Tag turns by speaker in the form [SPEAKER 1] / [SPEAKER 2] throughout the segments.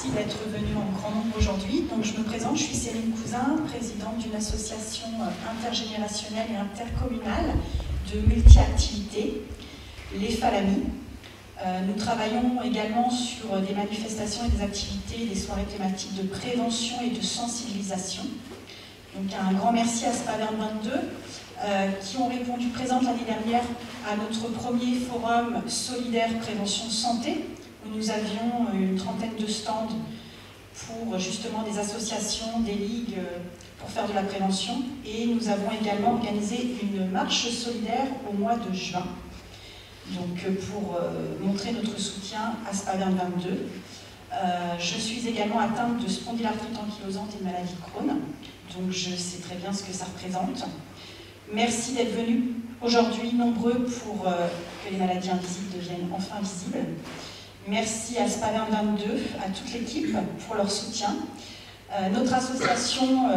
[SPEAKER 1] Merci d'être venu en grand nombre aujourd'hui. Donc, je me présente, je suis Céline Cousin, présidente d'une association intergénérationnelle et intercommunale de multi-activités, les Falamis. Nous travaillons également sur des manifestations et des activités, des soirées thématiques de prévention et de sensibilisation. Donc un grand merci à Spaverne 22 qui ont répondu présentes l'année dernière à notre premier forum solidaire prévention santé, où nous avions une trentaine de stands pour justement des associations, des ligues pour faire de la prévention. Et nous avons également organisé une marche solidaire au mois de juin, donc pour montrer notre soutien à Spaverne 22. Je suis également atteinte de spondylarthrite ankylosante et de maladie de Crohn, donc je sais très bien ce que ça représente. Merci d'être venus aujourd'hui nombreux pour que les maladies invisibles deviennent enfin visibles. Merci à Spaverne 22, à toute l'équipe pour leur soutien. Notre association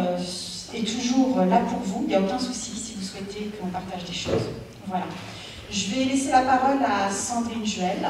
[SPEAKER 1] est toujours là pour vous, il n'y a aucun souci si vous souhaitez qu'on partage des choses. Voilà. Je vais laisser la parole à Sandrine Juel.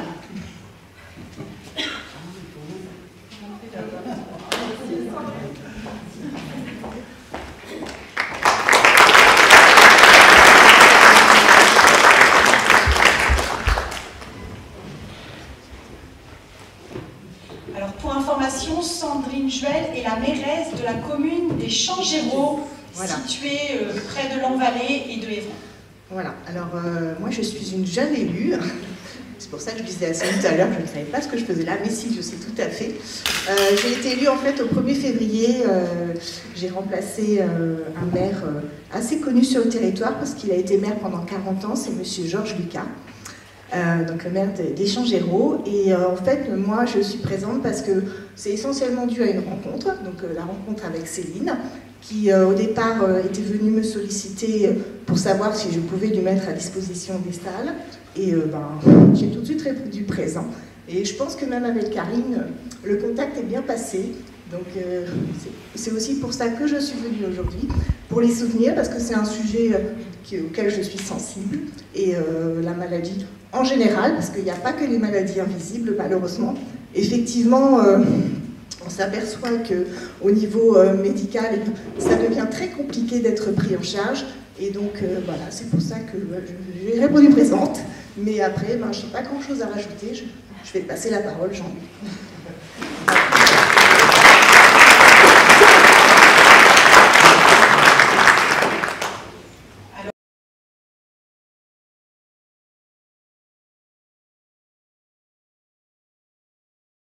[SPEAKER 1] Alors, pour information, Sandrine Juel est la mairesse de la commune des Champs-Géraud, voilà, située près de Lanvallée et de Évron.
[SPEAKER 2] Voilà, alors moi je suis une jeune élue, c'est pour ça que je disais à Céline tout à l'heure que je ne savais pas ce que je faisais là, mais si, je sais tout à fait. J'ai été élue en fait au 1er février, j'ai remplacé un maire assez connu sur le territoire parce qu'il a été maire pendant 40 ans, c'est monsieur Georges Lucas, donc le maire des Champs-Géraud. Et en fait, moi je suis présente parce que c'est essentiellement dû à une rencontre, donc la rencontre avec Céline, qui au départ était venue me solliciter pour savoir si je pouvais lui mettre à disposition des salles. Et j'ai tout de suite répondu présent. Et je pense que même avec Karine, le contact est bien passé. Donc c'est aussi pour ça que je suis venue aujourd'hui, pour les soutenir, parce que c'est un sujet auquel je suis sensible. Et la maladie en général, parce qu'il n'y a pas que les maladies invisibles, malheureusement. Effectivement, on s'aperçoit qu'au niveau médical, ça devient très compliqué d'être pris en charge. Et donc, voilà, c'est pour ça que j'ai répondu présente. Mais après, je n'ai pas grand-chose à rajouter. Je vais passer la parole, Jean.